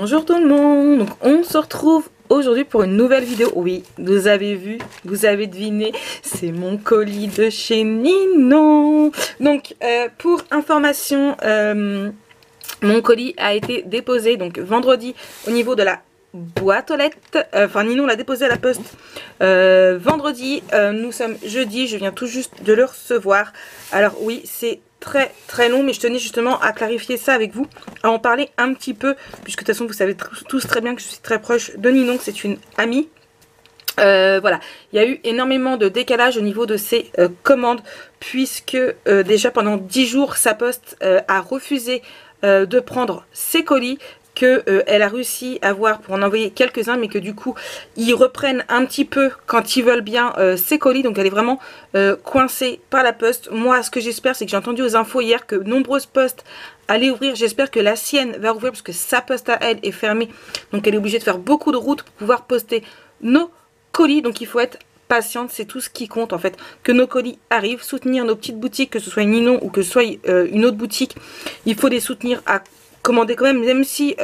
Bonjour tout le monde, donc on se retrouve aujourd'hui pour une nouvelle vidéo. Oui, vous avez vu, vous avez deviné, c'est mon colis de chez Ninon. Donc pour information, mon colis a été déposé donc vendredi au niveau de la boîte aux lettres. Enfin Ninon l'a déposé à la poste vendredi. Nous sommes jeudi, je viens tout juste de le recevoir. Alors oui, c'est très long, mais je tenais justement à clarifier ça avec vous, à en parler un petit peu, puisque de toute façon vous savez tous très bien que je suis très proche de Ninon, que c'est une amie. Voilà, il y a eu énormément de décalage au niveau de ses commandes, puisque déjà pendant 10 jours sa poste a refusé de prendre ses colis, que elle a réussi à voir pour en envoyer quelques-uns, mais que du coup ils reprennent un petit peu quand ils veulent bien ses colis. Donc elle est vraiment coincée par la poste. Moi ce que j'espère, c'est que j'ai entendu aux infos hier que nombreuses postes allaient ouvrir. J'espère que la sienne va ouvrir, parce que sa poste à elle est fermée, donc elle est obligée de faire beaucoup de routes pour pouvoir poster nos colis. Donc il faut être patiente, c'est tout ce qui compte en fait, que nos colis arrivent, soutenir nos petites boutiques, que ce soit une Ninon ou que ce soit une autre boutique. Il faut les soutenir à commander quand même si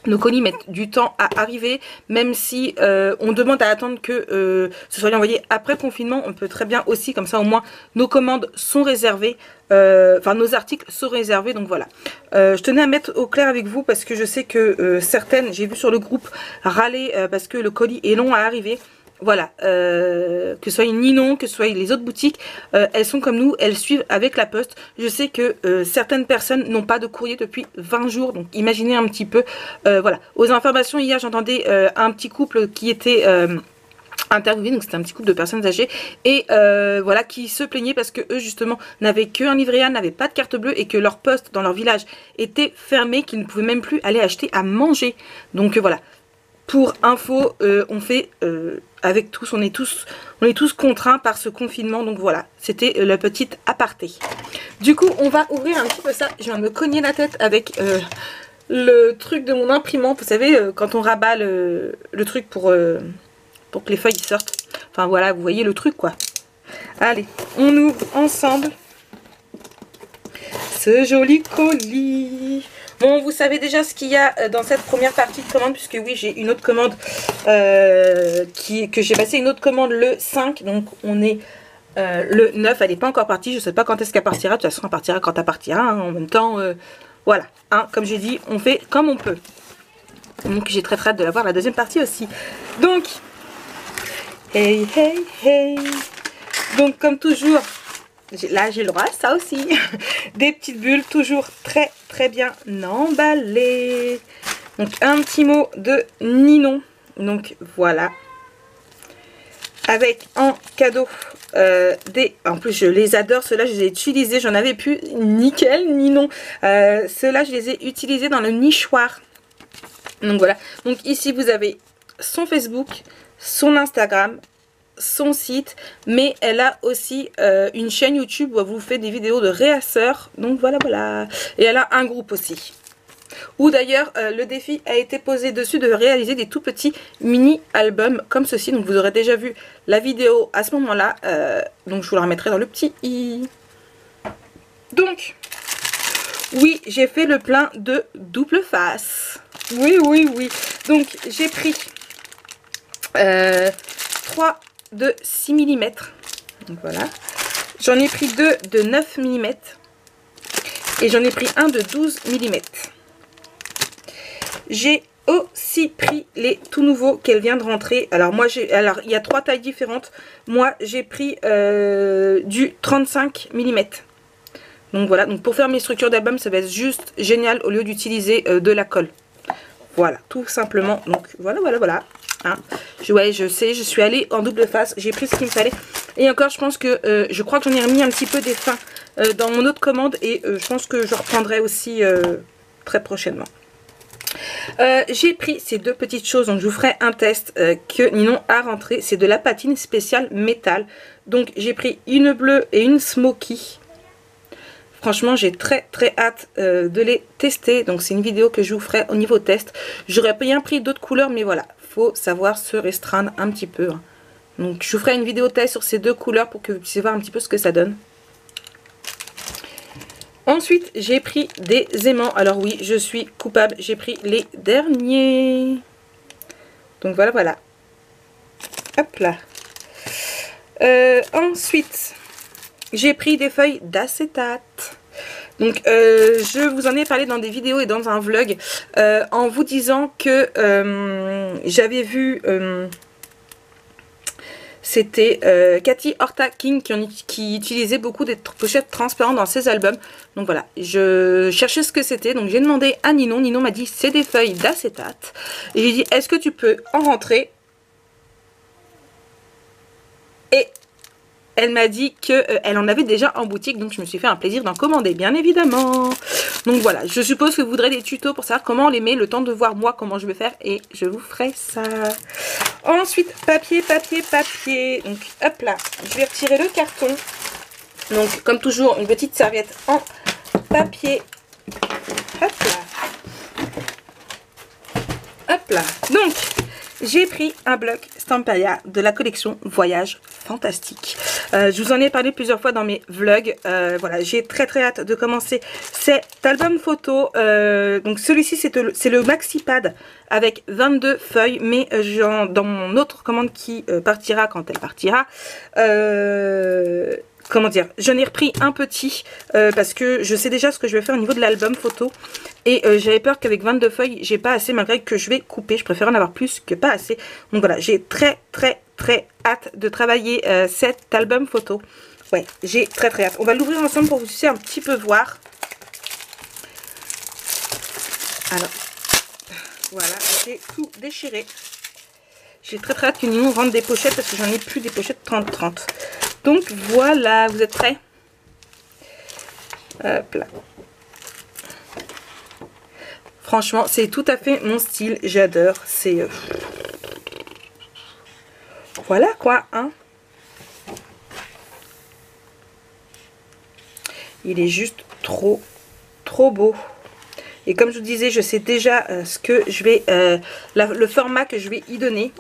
nos colis mettent du temps à arriver, même si on demande à attendre que ce soit envoyé après confinement. On peut très bien aussi, comme ça au moins nos commandes sont réservées, enfin nos articles sont réservés. Donc voilà, je tenais à mettre au clair avec vous, parce que je sais que certaines, j'ai vu sur le groupe, râler parce que le colis est long à arriver. Voilà, que ce soit une Ninon, que ce soit les autres boutiques, elles sont comme nous, elles suivent avec la poste. Je sais que certaines personnes n'ont pas de courrier depuis 20 jours, donc imaginez un petit peu. Voilà, aux informations, hier j'entendais un petit couple qui était interviewé, donc c'était un petit couple de personnes âgées, et voilà, qui se plaignaient parce que eux justement n'avaient qu'un livret A, n'avaient pas de carte bleue, et que leur poste dans leur village était fermé, qu'ils ne pouvaient même plus aller acheter à manger. Donc voilà. Pour info, on fait avec tous, on est tous contraints par ce confinement. Donc voilà, c'était la petite aparté. Du coup, on va ouvrir un petit peu ça. Je viens de me cogner la tête avec le truc de mon imprimante. Vous savez, quand on rabat le truc pour que les feuilles sortent. Enfin voilà, vous voyez le truc quoi. Allez, on ouvre ensemble ce joli colis. Bon, vous savez déjà ce qu'il y a dans cette première partie de commande, puisque oui, j'ai une autre commande que j'ai passé une autre commande le 5, donc on est le 9, elle n'est pas encore partie, je ne sais pas quand est-ce qu'elle partira, de toute façon elle partira quand elle partira, hein, en même temps, voilà, hein, comme j'ai dit, on fait comme on peut. Donc j'ai très hâte de la voir la deuxième partie aussi. Donc, hey, hey, hey, donc comme toujours, là j'ai le droit à ça aussi. Des petites bulles toujours très bien emballées. Donc un petit mot de Ninon. Donc voilà. Avec en cadeau en plus je les adore, ceux-là je les ai utilisés, j'en avais plus, nickel Ninon. Ceux-là je les ai utilisés dans le nichoir. Donc voilà. Donc ici vous avez son Facebook, son Instagram, son site, mais elle a aussi une chaîne YouTube où elle vous fait des vidéos de réasseurs. Donc voilà. Et elle a un groupe aussi, où d'ailleurs le défi a été posé dessus de réaliser des tout petits mini albums comme ceci. Donc vous aurez déjà vu la vidéo à ce moment là, donc je vous la remettrai dans le petit i. Donc oui, j'ai fait le plein de double face. Oui. Donc j'ai pris 3 de 6 mm. Donc voilà. J'en ai pris 2 de 9 mm. Et j'en ai pris un de 12 mm. J'ai aussi pris les tout nouveaux qu'elle vient de rentrer. Alors moi il y a 3 tailles différentes. Moi j'ai pris du 35 mm. Donc voilà. Donc pour faire mes structures d'album, ça va être juste génial au lieu d'utiliser de la colle. Voilà, tout simplement. Donc voilà. Hein. Je sais, je suis allée en double face, j'ai pris ce qu'il me fallait. Et encore, je pense que je crois que j'en ai remis un petit peu des fins dans mon autre commande, et je pense que je reprendrai aussi très prochainement. J'ai pris ces deux petites choses, donc je vous ferai un test que Ninon a rentré. C'est de la patine spéciale métal. Donc j'ai pris une bleue et une smoky. Franchement, j'ai très hâte de les tester. Donc c'est une vidéo que je vous ferai au niveau test. J'aurais bien pris d'autres couleurs, mais voilà, faut savoir se restreindre un petit peu. Hein. Donc je vous ferai une vidéo test sur ces deux couleurs pour que vous puissiez voir un petit peu ce que ça donne. Ensuite, j'ai pris des aimants. Alors oui, je suis coupable. J'ai pris les derniers. Donc voilà, voilà. Hop là. Ensuite, j'ai pris des feuilles d'acétate. Donc je vous en ai parlé dans des vidéos et dans un vlog en vous disant que j'avais vu... c'était Cathy Horta King qui utilisait beaucoup des pochettes transparentes dans ses albums. Donc voilà, je cherchais ce que c'était. Donc j'ai demandé à Ninon. Ninon m'a dit c'est des feuilles d'acétate. Et j'ai dit est-ce que tu peux en rentrer? Et elle m'a dit qu'elle en avait déjà en boutique. Donc je me suis fait un plaisir d'en commander bien évidemment. Donc voilà, je suppose que vous voudrez des tutos pour savoir comment on les met. Le temps de voir moi comment je vais faire. Et je vous ferai ça. Ensuite, papier, papier, papier. Donc, hop là, je vais retirer le carton. Donc, comme toujours, une petite serviette en papier. Hop là. Hop là. Donc, j'ai pris un bloc Stampaya de la collection Voyage Fantastique. Je vous en ai parlé plusieurs fois dans mes vlogs. Voilà, j'ai très très hâte de commencer cet album photo. Donc celui-ci c'est le MaxiPad avec 22 feuilles, mais dans mon autre commande qui partira quand elle partira. Comment dire, j'en ai repris un petit parce que je sais déjà ce que je vais faire au niveau de l'album photo. Et j'avais peur qu'avec 22 feuilles, j'ai pas assez, malgré que je vais couper. Je préfère en avoir plus que pas assez. Donc voilà, j'ai très hâte de travailler cet album photo. Ouais, j'ai très hâte. On va l'ouvrir ensemble pour vous aussi un petit peu voir. Alors, voilà, j'ai tout déchiré. J'ai très hâte que Ninon rentre des pochettes parce que j'en ai plus des pochettes 30-30. Donc voilà, vous êtes prêts? Hop là. Franchement, c'est tout à fait mon style. J'adore. C'est... Voilà quoi, hein. Il est juste trop beau. Et comme je vous disais, je sais déjà ce que je vais... le format que je vais y donner.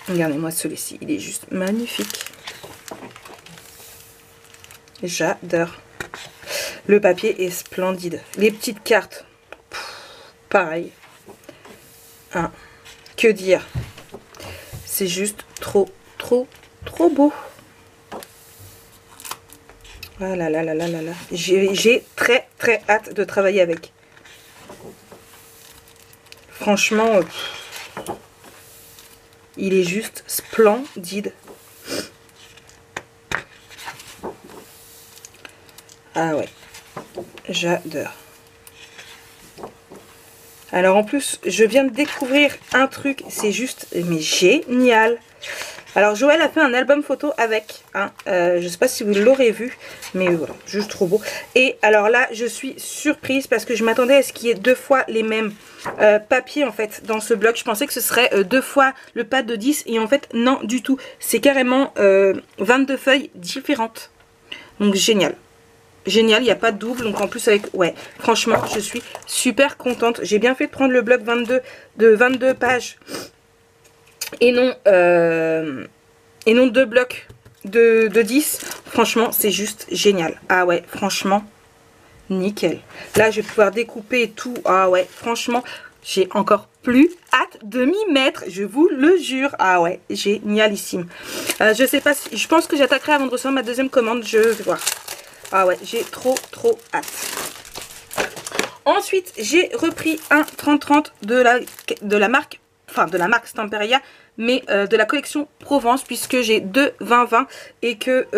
Regardez-moi celui-ci. Il est juste magnifique. J'adore. Le papier est splendide. Les petites cartes, pareil. Hein, que dire? C'est juste trop beau. Voilà, là. J'ai très hâte de travailler avec. Franchement, il est juste splendide. Ah ouais, j'adore. Alors en plus, je viens de découvrir un truc, c'est juste mais génial. Alors Joël a fait un album photo avec, hein, je sais pas si vous l'aurez vu, mais voilà, juste trop beau. Et alors là, je suis surprise parce que je m'attendais à ce qu'il y ait deux fois les mêmes papiers en fait dans ce bloc. Je pensais que ce serait deux fois le pad de 10 et en fait non du tout. C'est carrément 22 feuilles différentes. Donc génial. Génial, il n'y a pas de double, donc en plus avec... Ouais, franchement, je suis super contente. J'ai bien fait de prendre le bloc 22 pages et non deux blocs de 10. Franchement, c'est juste génial. Ah ouais, franchement, nickel. Là, je vais pouvoir découper et tout. Ah ouais, franchement, j'ai encore plus hâte de m'y mettre, je vous le jure. Ah ouais, génialissime. Je sais pas si... Je pense que j'attaquerai avant de recevoir ma deuxième commande, je vais voir. Ah ouais, j'ai trop hâte. Ensuite, j'ai repris un 30-30 de la marque Stamperia, mais de la collection Provence, puisque j'ai deux 20-20 et que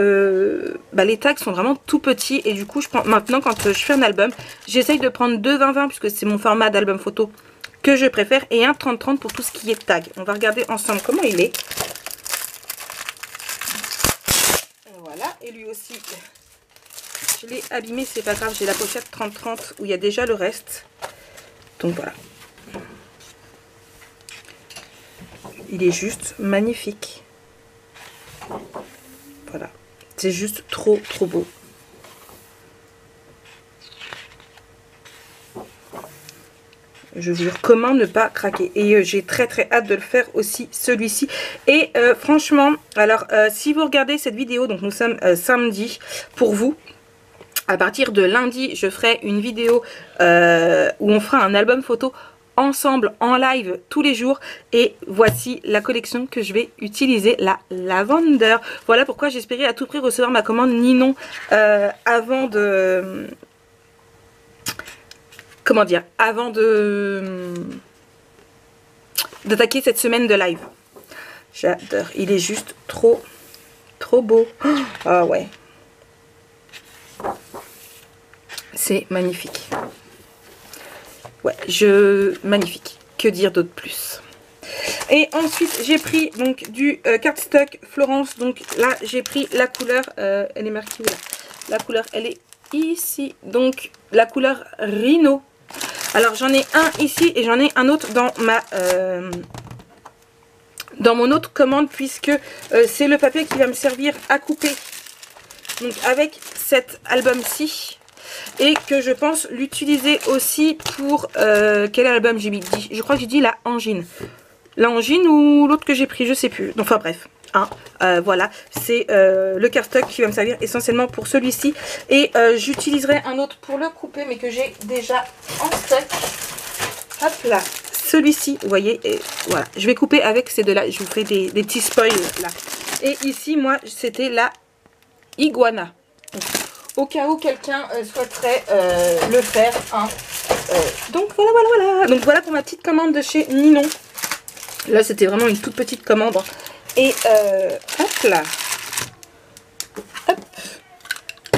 les tags sont vraiment tout petits. Et du coup, maintenant, quand je fais un album, j'essaye de prendre deux 20-20 puisque c'est mon format d'album photo que je préfère, et un 30-30 pour tout ce qui est tag. On va regarder ensemble comment il est. Voilà, et lui aussi... Je l'ai abîmé, c'est pas grave, j'ai la pochette 30-30 où il y a déjà le reste. Donc voilà. Il est juste magnifique. Voilà. C'est juste trop beau. Je vous jure, comment ne pas craquer. Et j'ai très hâte de le faire aussi, celui-ci. Et franchement, alors si vous regardez cette vidéo, donc nous sommes samedi pour vous. À partir de lundi, je ferai une vidéo où on fera un album photo ensemble en live tous les jours. Et voici la collection que je vais utiliser, la Lavender. Voilà pourquoi j'espérais à tout prix recevoir ma commande Ninon avant de... Comment dire? Avant de... d'attaquer cette semaine de live. J'adore. Il est juste trop beau. Ah ouais. C'est magnifique. Ouais, magnifique. Que dire d'autre plus? Et ensuite, j'ai pris donc du cardstock Florence. Donc là, j'ai pris la couleur. Elle est marquée où là? La couleur, elle est ici. Donc la couleur Rhino. Alors j'en ai un ici et j'en ai un autre dans ma dans mon autre commande, puisque c'est le papier qui va me servir à couper. Donc avec cet album-ci. Et que je pense l'utiliser aussi pour... quel album j'ai mis? Je crois que j'ai dit la Angine. La Angine ou l'autre que j'ai pris, je sais plus. Donc, enfin bref. Hein, voilà, c'est le cardstock qui va me servir essentiellement pour celui-ci. Et j'utiliserai un autre pour le couper, mais que j'ai déjà en stock. Hop là. Celui-ci, vous voyez, et voilà. Je vais couper avec ces deux-là. Je vous ferai des petits spoils là. Et ici, moi, c'était la Iguana. Donc, au cas où quelqu'un souhaiterait le faire. Hein. Donc voilà. Donc voilà pour ma petite commande de chez Ninon. Là c'était vraiment une toute petite commande. Et hop là. Hop.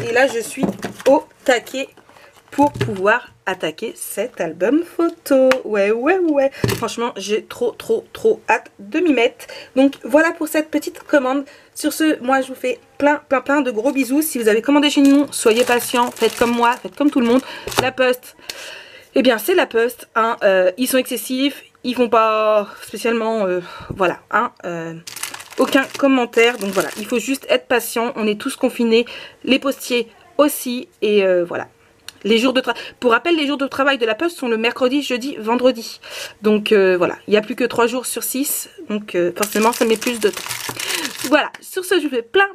Et là je suis au taquet pour pouvoir attaquer cet album photo. Ouais. Franchement, j'ai trop hâte de m'y mettre. Donc voilà pour cette petite commande. Sur ce, moi je vous fais plein de gros bisous. Si vous avez commandé chez nous, soyez patients, faites comme moi, faites comme tout le monde. La Poste, eh bien c'est la Poste. Hein, ils sont excessifs, ils font pas spécialement, voilà. Hein, aucun commentaire. Donc voilà, il faut juste être patient. On est tous confinés, les postiers aussi. Et voilà. Les jours de pour rappel, les jours de travail de la Poste sont le mercredi, jeudi, vendredi. Donc voilà, il n'y a plus que 3 jours sur 6. Donc forcément, ça met plus de temps. Voilà, sur ce, je vous fais plein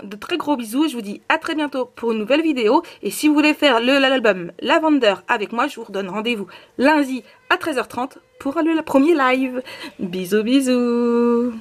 de très gros bisous. Je vous dis à très bientôt pour une nouvelle vidéo. Et si vous voulez faire l'album Lavender avec moi, je vous redonne rendez-vous lundi à 13h30 pour le premier live. Bisous.